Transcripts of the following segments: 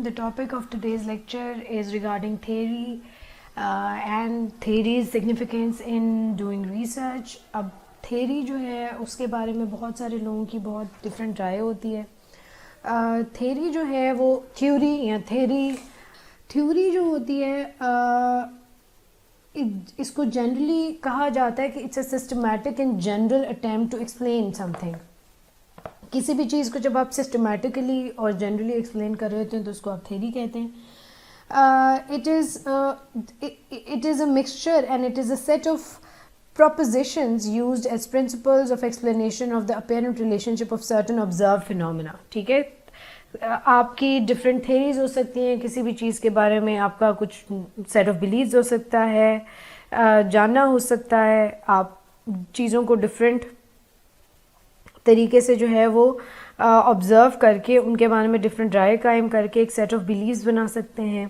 The topic of today's lecture is regarding theory and theory's significance in doing research. अब theory जो है उसके बारे में बहुत सारे लोगों की बहुत different राय होती है. theory जो है वो theory या theory जो होती है इसको जनरली कहा जाता है कि it's a systematic and general attempt to explain something. किसी भी चीज़ को जब आप सिस्टमैटिकली और जनरली एक्सप्लेन कर रहे होते हैं तो उसको आप थ्योरी कहते हैं. It is a mixture and it is a set of propositions used as principles of explanation of the apparent relationship of certain observed phenomena. ठीक है, आपकी डिफरेंट थेरीज हो सकती हैं किसी भी चीज़ के बारे में. आपका कुछ सेट ऑफ बिलीव्स हो सकता है, जानना हो सकता है. आप चीज़ों को डिफरेंट तरीके से जो है वो ऑब्ज़र्व करके उनके बारे में डिफरेंट राय कायम करके एक सेट ऑफ बिलीव्स बना सकते हैं.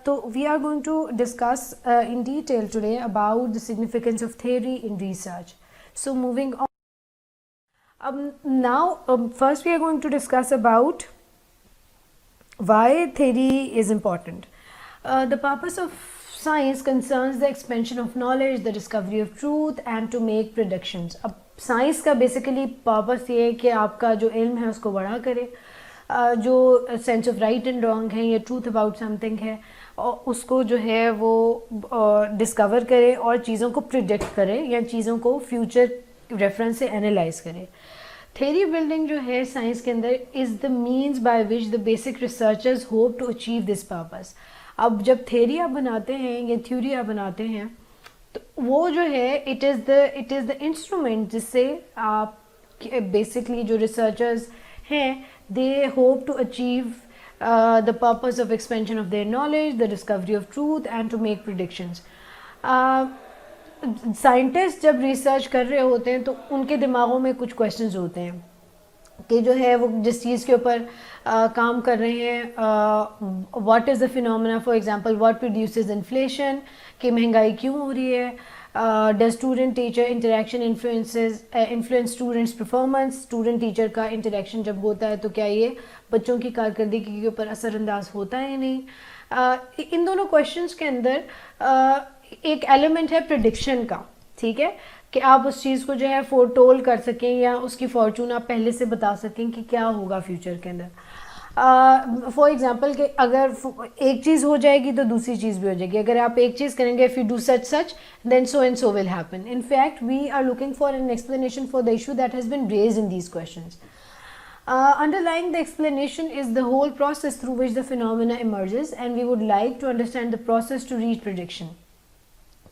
तो we are going to discuss in detail today about the significance of theory in research. So moving on. Now first we are going to discuss about why theory is important. The purpose of science concerns the expansion of knowledge, the discovery of truth and to make predictions. अब science का basically purpose ये है कि आपका जो इल्म है उसको बड़ा करे, जो sense of right and wrong है या ट्रूथ अबाउट समथिंग है और उसको जो है वो डिस्कवर करे और चीज़ों को प्रिडिक्ट करे या चीज़ों को फ्यूचर रेफरेंस से एनालाइज करें. थ्योरी बिल्डिंग जो है साइंस के अंदर is the means by which the basic researchers hope to achieve this purpose. अब जब थ्योरी आप बनाते हैं या थ्योरी आप बनाते हैं तो वो जो है इट इज़ द इंस्ट्रूमेंट जिससे आप बेसिकली जो रिसर्चर्स हैं they hope to achieve the purpose of expansion of their knowledge, the discovery of truth and to make predictions. Scientist जब रिसर्च कर रहे होते हैं तो उनके दिमागों में कुछ क्वेश्चंस होते हैं कि जो है वो जिस चीज़ के ऊपर काम कर रहे हैं. What is the phenomena, for example what produces inflation, कि महंगाई क्यों हो रही है. Does student teacher interaction influence students performance. Student teacher का इंटरेक्शन जब होता है तो क्या ये बच्चों की कारकर्दगी के ऊपर असरअंदाज होता है या नहीं. इन दोनों क्वेश्चंस के अंदर एक एलिमेंट है प्रिडिक्शन का. ठीक है, कि आप उस चीज़ को जो है फोरटोल कर सकें या उसकी फॉर्चून आप पहले से बता सकें कि क्या होगा फ्यूचर के अंदर. फॉर एग्जांपल कि अगर एक चीज़ हो जाएगी तो दूसरी चीज़ भी हो जाएगी. अगर आप एक चीज़ करेंगे if you do such then so and so will happen. In fact we are looking for an explanation for the issue that has been raised in these questions. Underlying the explanation is the whole process through which the phenomena emerges, and we would like to understand the process to reach prediction.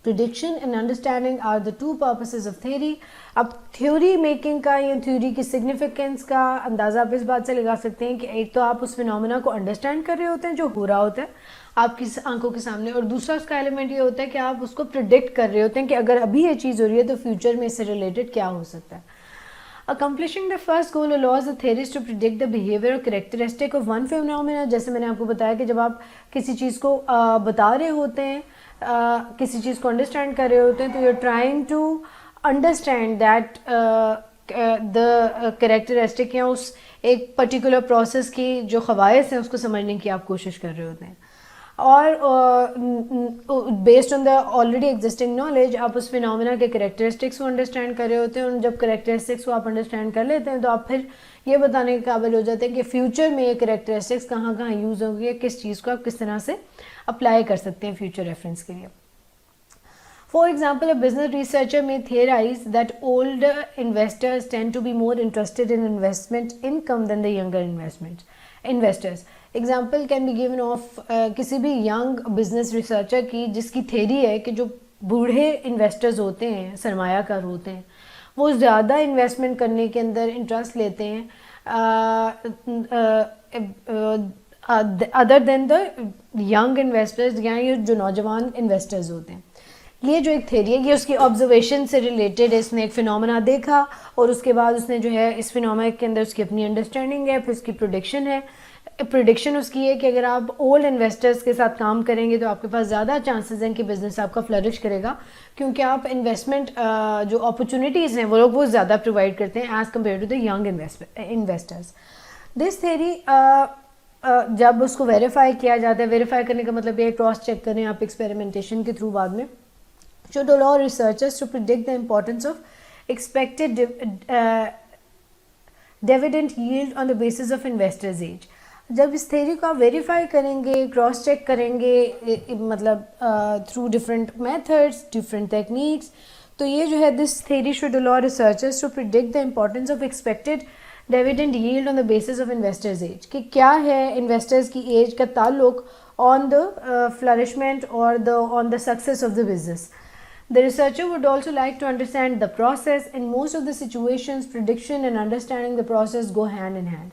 Prediction and understanding are the two purposes of theory. अब theory making का या theory की significance का अंदाज़ा आप इस बात से लगा सकते हैं कि एक तो आप उस फिनोमेना को अंडरस्टैंड कर रहे होते हैं जो हो रहा होता है आपकी आंखों के सामने, और दूसरा उसका एलिमेंट ये होता है कि आप उसको प्रिडिक्ट कर रहे होते हैं कि अगर अभी ये चीज़ हो रही है तो फ्यूचर में इससे रिलेटेड क्या हो सकता है. Accomplishing the first goal allows the theorist to predict the behavior or characteristic of one phenomena. जैसे मैंने आपको बताया कि जब आप किसी चीज़ को बता रहे होते हैं, किसी चीज़ को अंडरस्टैंड कर रहे होते हैं तो you are trying to understand that the characteristic या उस एक पर्टिकुलर प्रोसेस की जो ख़वाइस हैं उसको समझने की आप कोशिश कर रहे होते हैं. और based on the already existing knowledge आप उस फिनोमेना के कैरेक्टरिस्टिक्स को अंडरस्टैंड कर रहे होते हैं. और जब कैरेक्टरिस्टिक्स को आप अंडरस्टैंड कर लेते हैं तो आप फिर ये बताने के काबिल हो जाते हैं कि फ्यूचर में ये कैरेक्टरिस्टिक्स कहाँ कहाँ यूज़ होंगे, किस चीज़ को आप किस तरह से अप्लाई कर सकते हैं फ्यूचर रेफरेंस के लिए. For example, a business researcher may theorize that older investors tend to be more interested in investment income than the younger investors. Example can be given of किसी भी यंग बिजनेस रिसर्चर की जिसकी theory है कि जो बूढ़े investors होते हैं, सरमायाकार होते हैं, वो ज़्यादा इन्वेस्टमेंट करने के अंदर इंटरेस्ट लेते हैं other than the young investors या ये जो नौजवान इन्वेस्टर्स होते हैं. ये जो एक थेरी है ये उसकी ऑब्जर्वेशन से रिलेटेड है. इसने एक फिनोमेना देखा और उसके बाद उसने जो है इस फिनोमेना के अंदर उसकी अपनी अंडरस्टैंडिंग है, फिर उसकी प्रोडिक्शन है. प्रिडिक्शन उसकी है कि अगर आप ओल्ड इन्वेस्टर्स के साथ काम करेंगे तो आपके पास ज़्यादा चांसेस हैं कि बिज़नेस आपका फ्लरिश करेगा, क्योंकि आप इन्वेस्टमेंट जो अपॉर्चुनिटीज़ हैं वो लोग वो ज़्यादा प्रोवाइड करते हैं as compared to the young investors. This theory जब उसको वेरीफाई किया जाता है, वेरीफाई करने का मतलब ये क्रॉस चेक करें आप एक्सपेरिमेंटेशन के थ्रू बाद में, should allow researchers to predict the importance of expected dividend yield on the basis of investors age. जब इस थ्योरी को आप वेरीफाई करेंगे, क्रॉस चेक करेंगे, मतलब through different methods, different techniques, तो ये जो है this theory should allow researchers to predict the importance of expected dividend yield on the basis of investors age, कि क्या है इन्वेस्टर्स की एज का ताल्लुक ऑन द फ्लरिशमेंट और on the success of the business. The researcher would also like to understand the process. In most of the situations, prediction and understanding the process go hand in hand.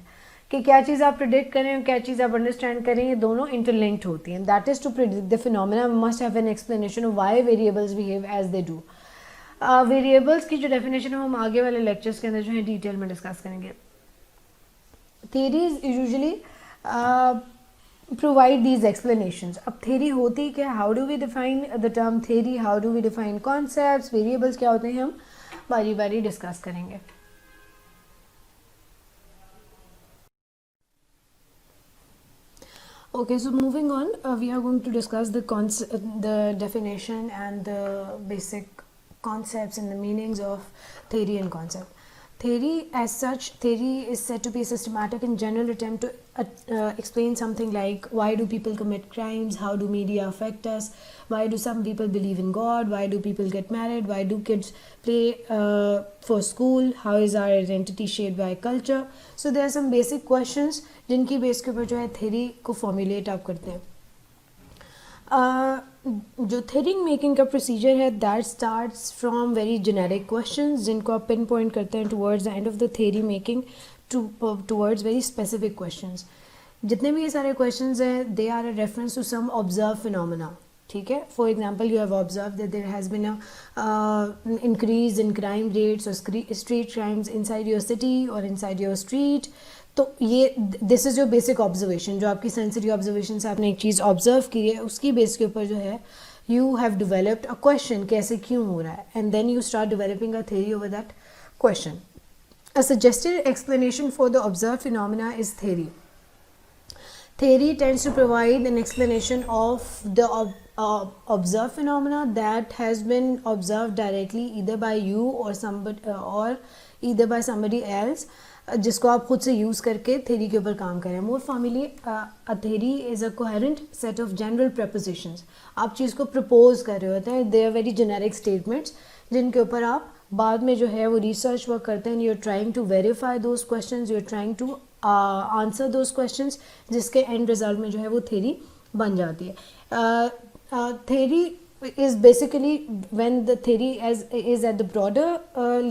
कि क्या चीज़ आप predict करें और क्या चीज़ आप understand करें, ये दोनों इंटरलिंक्ड होती हैं. That is to predict the phenomena must have an explanation of why variables behave as they do. Variables की जो डेफिनेशन है हम आगे वाले लेक्चर्स के अंदर जो है डिटेल में डिस्कस करेंगे. theories usually provide these explanations. अब theory होती क्या, how do we define the term theory, how do we define concepts, variables क्या होते हैं, हम बारी बारी डिस्कस करेंगे. Okay, so moving on, we are going to discuss the definition and the basic concepts and the meanings of theory and concept. Theory as such, theory is said to be a systematic and general attempt to explain something like why do people commit crimes, how do media affect us, why do some people believe in God, why do people get married, why do kids play for school, how is our identity shaped by culture. So there are some basic questions जिनकी base के ऊपर जो है theory को formulate आप करते हैं. जो theory मेकिंग का प्रोसीजर है that starts from very generic questions जिनको आप पिन पॉइंट करते हैं towards the end of the theory making towards very specific questions. जितने भी ये सारे क्वेश्चंस हैं they are a reference to some observe phenomena. ठीक है, for example you have observe that there has been a increase in crime rates और street crimes inside your city और inside your street. तो ये this is your basic observation, जो आपकी sensory observation से आपने एक चीज़ ऑब्जर्व की है उसकी बेस के ऊपर जो है you have developed a question कैसे क्यों हो रहा है, and then you start developing a theory over that question. A suggested explanation for the observe phenomena is theory. Theory tends to provide an explanation of the observed phenomena that has been observed directly either by you or somebody or either by somebody else, जिसको आप खुद से use करके theory के ऊपर काम करें. More formally a theory is a coherent set of general propositions. आप चीज़ को प्रपोज कर रहे होते हैं, they are very generic statements जिनके ऊपर आप बाद में जो है वो रिसर्च वर्क करते हैं. You are trying to verify those questions, you are trying to answer those questions, जिसके एंड रिजल्ट में जो है वो थ्योरी बन जाती है. Theory is basically when the theory is at the broader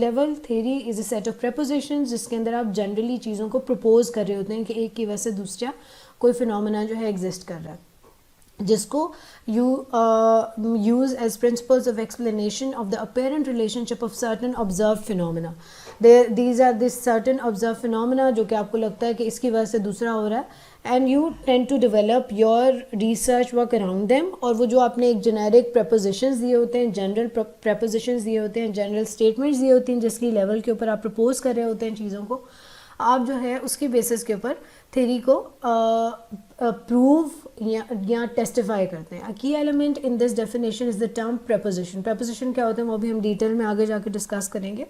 level. theory is a set of prepositions जिसके अंदर आप जनरली चीज़ों को प्रपोज कर रहे होते हैं कि एक की वजह से दूसरा कोई फिनोमेना जो है एग्जिस्ट कर रहा है, जिसको you use as principles of explanation of the apparent relationship of certain observed phenomena. These are this certain observed phenomena जो कि आपको लगता है कि इसकी वजह से दूसरा हो रहा है, and you tend to develop your research work around them. और वो जो आपने एक generic prepositions दिए होते हैं, general prepositions दिए होते हैं, general statements दिए होती हैं जिसकी level के ऊपर आप propose कर रहे होते हैं चीज़ों को, आप जो है उसकी बेसिस के ऊपर थ्योरी को प्रूव या टेस्टिफाई करते हैं. अ की element in this definition is the term preposition. Preposition क्या होते हैं वो भी हम डिटेल में आगे जाके डिस्कस करेंगे.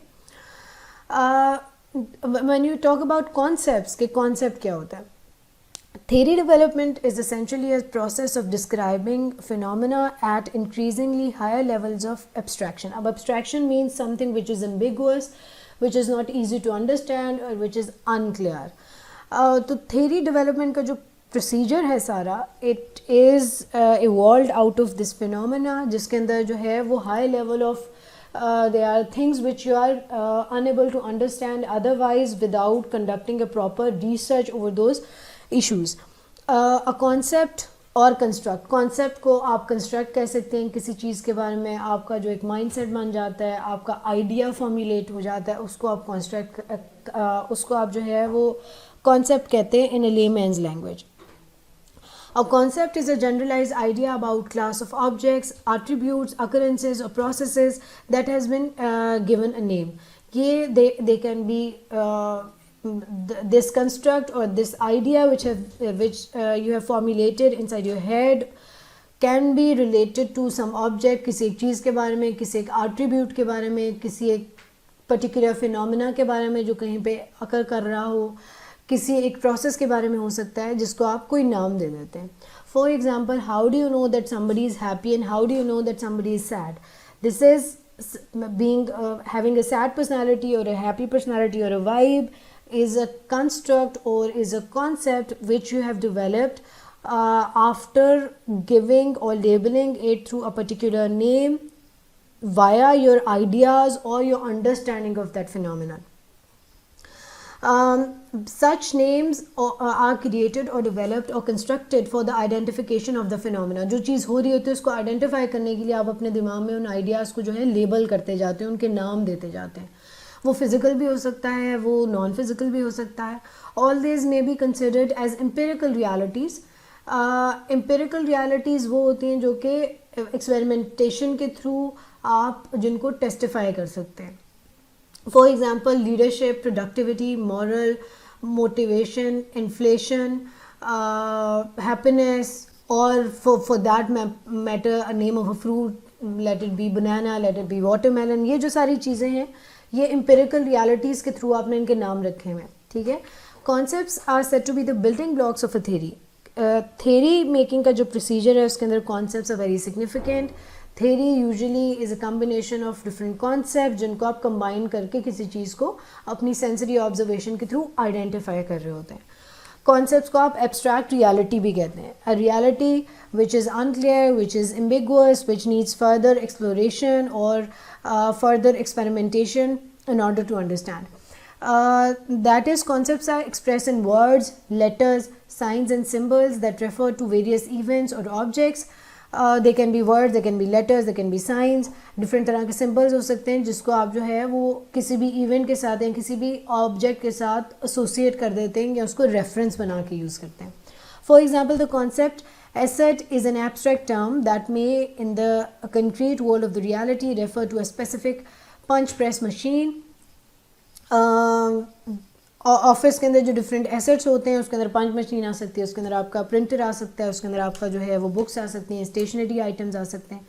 When you talk about concepts, के कॉन्सेप्ट क्या होता है. Theory development is essentially a process of describing phenomena at increasingly higher levels of abstraction. अब abstraction means something which is ambiguous, which is not easy to understand or which is unclear. तो theory development का जो procedure है सारा, it is evolved out of this phenomena, जिसके अंदर जो है वो high level of there are things which you are unable to understand otherwise without conducting a proper research over those issues. A concept और construct. Concept को आप construct कह सकते हैं किसी चीज़ के बारे में, आपका जो एक माइंडसेट बन जाता है, आपका आइडिया फॉर्मुलेट हो जाता है, उसको आप उसको आप जो है वो कॉन्सेप्ट कहते हैं in a layman's language. A concept is a generalized idea about class of objects, attributes, occurrences or processes that has been given a name. ये they can be this construct or this idea which you have formulated inside your head can be related to some object, किसी एक चीज़ के बारे में, किसी एक attribute के बारे में, किसी एक particular phenomena के बारे में जो कहीं पे occur कर रहा हो, किसी एक process के बारे में हो सकता है जिसको आप कोई नाम दे देते हैं. For example, how do you know that somebody is happy and how do you know that somebody is sad? This is being having a sad personality or a happy personality or a vibe is a construct or is a concept which you have developed after giving or labeling it through a particular name via your ideas or your understanding of that phenomenon. Such names are created or developed or constructed for the identification of the phenomena. जो चीज़ हो रही होती है उसको identify करने के लिए आप अपने दिमाग में उन आइडियाज़ को जो है लेबल करते जाते हैं, उनके नाम देते जाते हैं. वो फिज़िकल भी हो सकता है, वो नॉन फिज़िकल भी हो सकता है. All this may be considered as empirical realities. Empirical realities वो होती हैं जो कि एक्सपेरिमेंटेशन के थ्रू आप जिनको टेस्टिफाई कर सकते हैं. For example, leadership, productivity, moral, motivation, inflation, happiness, or for that matter a name of a fruit, let it be banana, let it be watermelon. ये जो सारी चीज़ें हैं ये empirical realities के थ्रू आपने इनके नाम रखे हुए हैं. ठीक है. Concepts are said to be the building blocks of a theory. Theory making का जो procedure है उसके अंदर concepts are very significant. Theory usually is a combination of different concepts जिनको आप combine करके किसी चीज़ को अपनी sensory observation के through identify कर रहे होते हैं. Concepts को आप abstract reality भी कहते हैं. A reality which is unclear, which is ambiguous, which needs further exploration or further experimentation in order to understand. That is, concepts are expressed in words, letters, signs and symbols that refer to various events or objects. They can be words, they can be letters, they can be signs. Different तरह के symbols हो सकते हैं जिसको आप जो है वो किसी भी इवेंट के साथ या किसी भी ऑब्जेक्ट के साथ एसोसिएट कर देते हैं या उसको रेफरेंस बना के यूज़ करते हैं. For example, the concept asset is an abstract term that may in the concrete world of the reality refer to a specific punch press machine. Office के अंदर जो डिफरेंट एसेट्स होते हैं उसके अंदर पंच मशीन आ सकती है, उसके अंदर आपका प्रिंटर आ सकता है, उसके अंदर आपका जो है वो बुक्स आ सकती हैं, स्टेशनरी आइटम्स आ सकते हैं.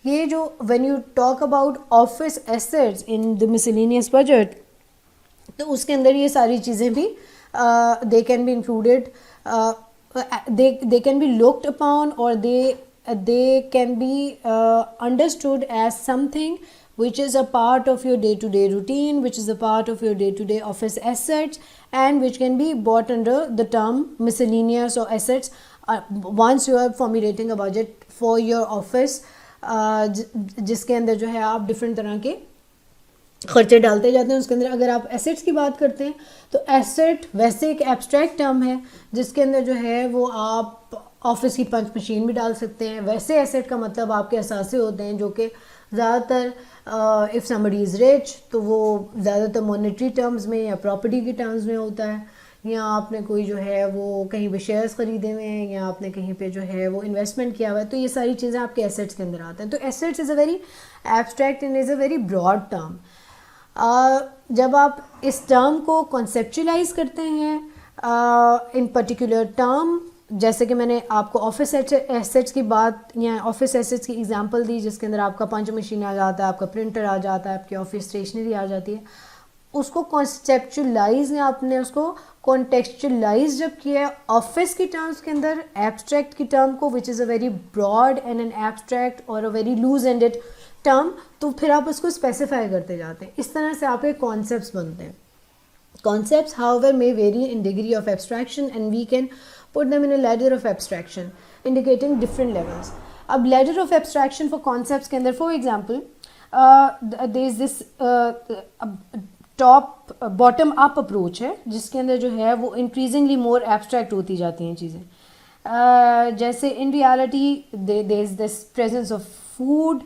ये जो when you talk about office assets in the miscellaneous budget तो उसके अंदर ये सारी चीज़ें भी they can be included, they can be looked upon or they can be understood as something which is a part of your day-to-day routine, which is a part of your day-to-day office assets and which can be bought under the term miscellaneous or assets once you are formulating a budget for your office, जिसके अंदर जो है आप different तरह के खर्चे डालते जाते हैं. उसके अंदर अगर आप एसेट्स की बात करते हैं तो एसेट वैसे एक एब्स्ट्रैक्ट टर्म है जिसके अंदर जो है वो आप ऑफिस की पंच मशीन भी डाल सकते हैं. वैसे एसेट का मतलब आपके असासे होते हैं जो कि ज़्यादातर इफ़ समबडी इज़ रिच तो वो ज़्यादातर मॉनेटरी टर्म्स में या प्रॉपर्टी के टर्म्स में होता है, या आपने कोई जो है वो कहीं पे शेयर्स ख़रीदे हुए हैं या आपने कहीं पे जो है वो इन्वेस्टमेंट किया हुआ है, तो ये सारी चीज़ें आपके एसेट्स के अंदर आते हैं. तो assets is a very abstract and is a very broad term. जब आप इस टर्म को कॉन्सेप्चुलाइज करते हैं इन पर्टिकुलर टर्म, जैसे कि मैंने आपको ऑफिस एसेट्स की बात या ऑफिस एसेट्स की एग्जांपल दी जिसके अंदर आपका पंच मशीन आ जाता है, आपका प्रिंटर आ जाता है, आपकी ऑफिस स्टेशनरी आ जाती है, उसको कॉन्सेप्चुलाइज या आपने उसको कॉन्टेक्चुलाइज जब किया ऑफिस की टर्म्स के अंदर एब्स्ट्रैक्ट की टर्म को which is a very broad and an abstract और a very loose ended term, तो फिर आप उसको स्पेसिफाई करते जाते हैं. इस तरह से आपके कॉन्सेप्ट्स बनते हैं. Concepts however may vary in degree of abstraction and we can put them in a ladder of abstraction indicating different levels. अब ladder of abstraction for concepts के अंदर for example there is this top bottom up approach है जिसके अंदर जो है वो increasingly more abstract होती जाती हैं चीज़ें. जैसे in reality there is this presence of food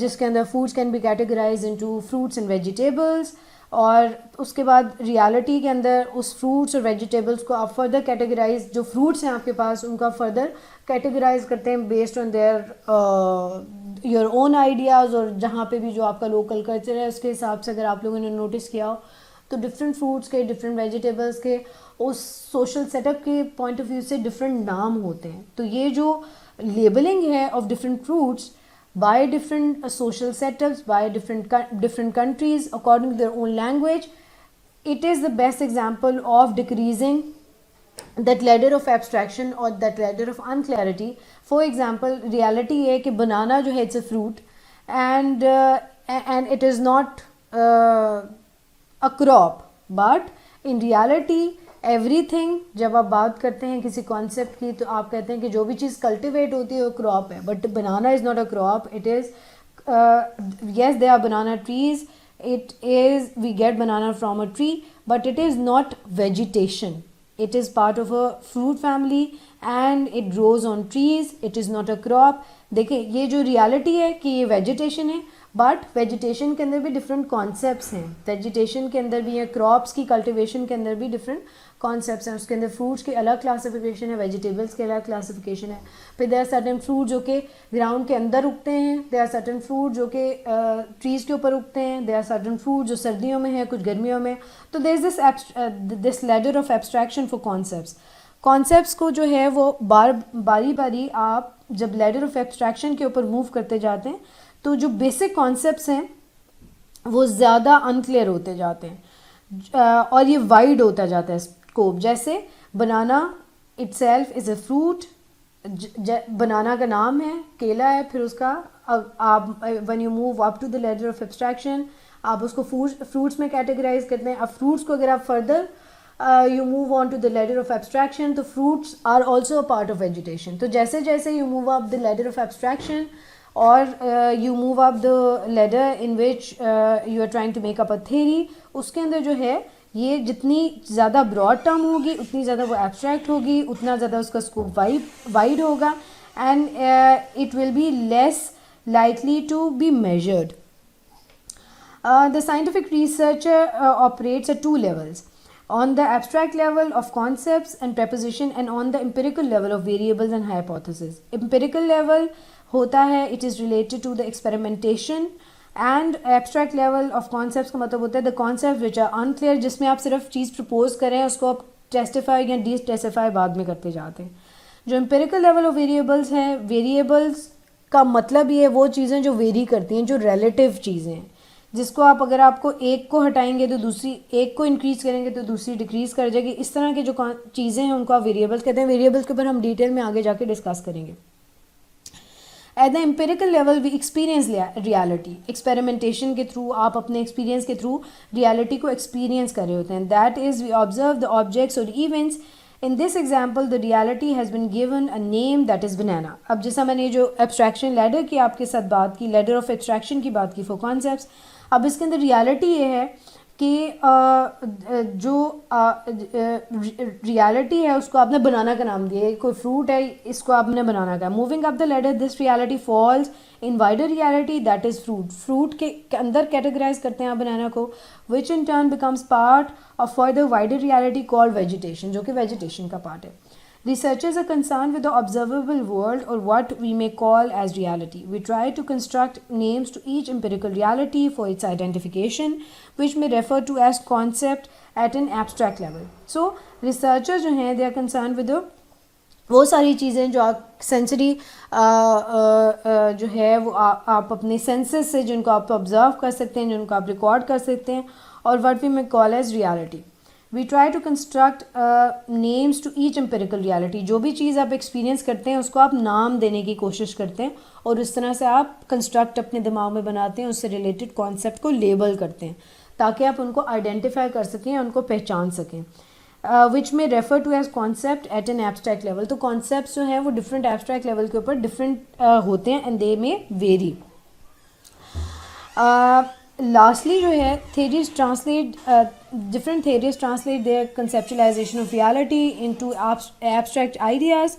जिसके अंदर foods can be categorized into fruits and vegetables, और उसके बाद रियलिटी के अंदर उस फ्रूट्स और वेजिटेबल्स को आप फर्दर कैटेगराइज, जो फ्रूट्स हैं आपके पास उनका फर्दर कैटेगराइज करते हैं based on their your own ideas, और जहाँ पे भी जो आपका लोकल कल्चर है उसके हिसाब से अगर आप लोगों ने नोटिस किया हो तो डिफरेंट फ्रूट्स के, डिफरेंट वेजिटेबल्स के उस सोशल सेटअप के पॉइंट ऑफ व्यू से डिफरेंट नाम होते हैं। तो ये जो लेबलिंग है of different fruits by different social setups, by different countries according to their own language, it is the best example of decreasing that ladder of abstraction or that ladder of unclarity. For example, reality है कि banana जो है it's a fruit and it is not a crop, but in reality everything, जब आप बात करते हैं किसी concept की तो आप कहते हैं कि जो भी चीज़ cultivate होती है वो crop है, but banana is not a crop. It is yes, there are banana trees, it is, we get banana from a tree, but it is not vegetation. It is part of a fruit family and it grows on trees. It is not a crop. देखिए ये जो reality है कि ये vegetation है, but vegetation के अंदर भी डिफरेंट कॉन्सेप्ट्स हैं, वेजिटेशन के अंदर भी है, क्रॉप्स की कल्टिवेशन के अंदर भी डिफरेंट कॉन्सेप्ट्स हैं, उसके अंदर फ्रूट्स की अलग क्लासिफिकेशन है, वेजिटेबल्स की अलग क्लासिफिकेशन है। फिर देयर आर सर्टेन फ्रूट जो कि ग्राउंड के अंदर उगते हैं, देयर आर सर्टेन फ्रूट जो कि ट्रीज़ के ऊपर उगते हैं, देयर आर सर्टेन फ्रूट जो सर्दियों में है, कुछ गर्मियों में। तो there is this ladder of abstraction for concepts. Concepts को जो है वो बारी बारी आप जब लैडर ऑफ एब्स्ट्रैक्शन के ऊपर मूव करते जाते हैं तो जो बेसिक कॉन्सेप्ट्स हैं वो ज़्यादा अनक्लियर होते जाते हैं और ये वाइड होता जाता है स्कोप। जैसे banana itself is a fruit, banana का नाम है, केला है, फिर उसका आप when you move up to the ladder of abstraction आप उसको फ्रूट्स में कैटेगराइज करते हैं। अब फ्रूट्स को अगर आप further you move on to the ladder of abstraction, तो fruits are also a part of vegetation। तो जैसे जैसे you move up the ladder of abstraction और you move up the ladder in which you are trying to make up a theory, उसके अंदर जो है ये जितनी ज़्यादा ब्रॉड टर्म होगी उतनी ज़्यादा वो एब्स्ट्रैक्ट होगी, उतना ज़्यादा उसका स्कोप वाइड होगा and it will be less likely to be measured. The scientific researcher operates at two levels: on the abstract level of concepts and preposition and on the empirical level of variables and hypotheses. Empirical level होता है it is related to the experimentation and abstract level of concepts का मतलब होता है the concepts which are unclear, जिसमें आप सिर्फ चीज़ propose करें उसको आप testify या de-testify बाद में करते जाते हैं। जो empirical level of variables है, variables का मतलब ये वो चीज़ें जो वेरी करती हैं, जो relative चीज़ें हैं, जिसको आप अगर आपको एक को हटाएंगे तो दूसरी, एक को इंक्रीज करेंगे तो दूसरी डिक्रीज कर जाएगी। इस तरह की जो चीज़ें हैं उनको आप वेरिएबल्स कहते हैं। वेरिएबल्स के ऊपर हम डिटेल में आगे जाके डिस्कस करेंगे। At the empirical level we experience reality. Experimentation के थ्रू आप अपने एक्सपीरियंस के थ्रू रियलिटी को एक्सपीरियंस कर रहे होते हैं। That is we observe the objects और events. In this example the reality has been given a name that is banana. अब जैसा मैंने जो एब्स्ट्रैक्शन लैडर की आपके साथ बात की, लैडर ऑफ एब्स्ट्रैक्शन की बात की फॉर कॉन्सेप्ट्स, अब इसके अंदर रियलिटी ये है कि जो रियलिटी है उसको आपने बनाना का नाम दिया है, कोई फ्रूट है इसको आपने बनाना का। Moving up the ladder this reality falls in wider reality that is fruit. Fruit के अंदर कैटेगराइज करते हैं आप बनाना को, which in turn becomes part of further wider reality called vegetation, जो कि वेजिटेशन का पार्ट है। Researchers are concerned with the observable world, or what we may call as reality. We try to construct names to each empirical reality for its identification, which may refer to as concept at an abstract level. So, researchers जो हैं they are concerned with the वो सारी चीज़ें जो आप sensory जो है वो आप अपने सेंसेस से जिनको आप ऑब्जर्व कर सकते हैं, जिनको आप रिकॉर्ड कर सकते हैं, और what we may call as reality. We try to construct names to each empirical reality. जो भी चीज़ आप एक्सपीरियंस करते हैं उसको आप नाम देने की कोशिश करते हैं और इस तरह से आप कंस्ट्रक्ट अपने दिमाग में बनाते हैं, उससे रिलेटेड कॉन्सेप्ट को लेबल करते हैं ताकि आप उनको आइडेंटिफाई कर सकें, उनको पहचान सकें। विच में refer to as concept at an abstract level. तो कॉन्सेप्ट जो हैं वो डिफरेंट एब्स्ट्रैक्ट लेवल के ऊपर डिफरेंट होते हैं एंड दे में वेरी। लास्टली जो है theories translate different theories translate their conceptualization of reality into abstract ideas.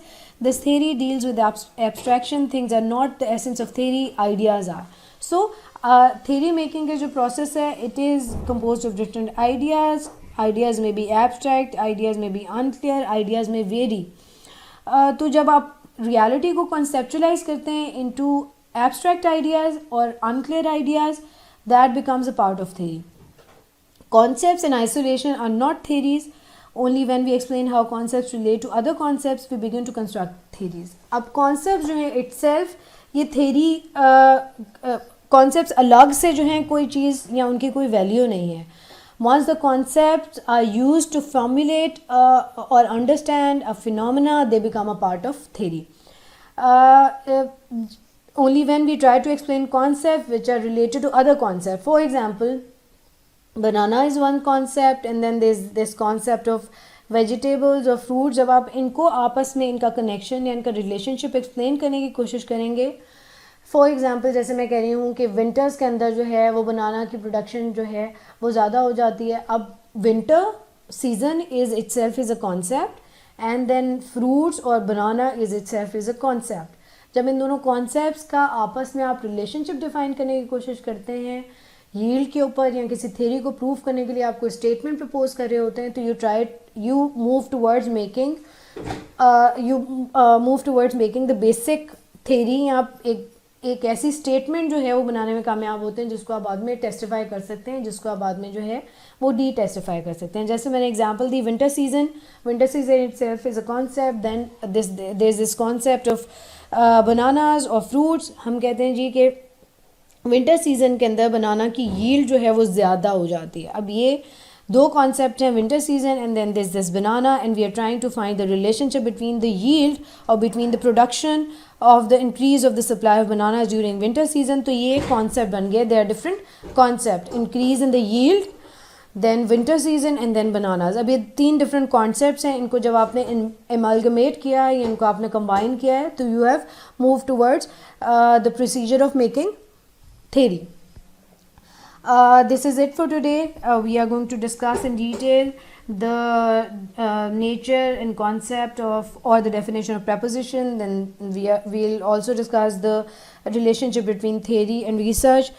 This theory deals with abstraction. Things are not the essence of theory, ideas are. So theory making का जो process है it is composed of different ideas. Ideas may be abstract, ideas may be unclear, ideas may vary. तो जब आप reality को conceptualize करते हैं into abstract ideas और unclear ideas, that becomes a part of theory. Concepts in isolation are not theories. Only when we explain how concepts relate to other concepts, we begin to construct theories. अब concepts जो हैं itself ये theory concepts अलग से जो हैं कोई चीज़ या उनकी कोई value नहीं है. Once the concepts are used to formulate or understand a phenomena, they become a part of theory. Only when we try to explain concepts which are related to other concepts. For example, banana is one concept and then there's this concept of vegetables or fruits. जब आप इनको आपस में इनका connection या इनका relationship explain करने की कोशिश करेंगे, फॉर एग्ज़ाम्पल जैसे मैं कह रही हूँ कि विंटर्स के अंदर जो है वो बनाना की प्रोडक्शन जो है वो ज़्यादा हो जाती है. अब winter season is itself is a concept and then fruits और banana is itself is a concept. जब इन दोनों कॉन्सेप्ट्स का आपस में आप रिलेशनशिप डिफाइन करने की कोशिश करते हैं यील्ड के ऊपर या किसी थ्योरी को प्रूव करने के लिए आप कोई स्टेटमेंट प्रपोज कर रहे होते हैं, तो you move towards making the basic theory. आप एक ऐसी स्टेटमेंट जो है वो बनाने में कामयाब होते हैं जिसको आप बाद में टेस्टिफाई कर सकते हैं, जिसको आप बाद में जो है वो डी टेस्टिफाई कर सकते हैं. जैसे मैंने एग्जांपल दी winter season itself is a concept. Then there is this concept of bananas और फ्रूट्स. हम कहते हैं जी कि विंटर सीजन के अंदर बनाना की यील्ड जो है वो ज़्यादा हो जाती है. अब ये दो कॉन्सेप्ट हैं, winter season and then this banana, and we are trying to find the relationship between the yield और between the production of the increase of the supply of banana during winter season. तो ये concept बन गए. They are different concept, increase in the yield, then winter season and then bananas. अब ये तीन different concepts हैं. इनको जब आपने एमलगमेट किया है या इनको आपने कंबाइन किया है तो you have move towards the procedure of making theory. This is it for today. We are going to discuss in detail the nature and concept of or the definition of preposition. Then we'll also discuss the relationship between theory and research.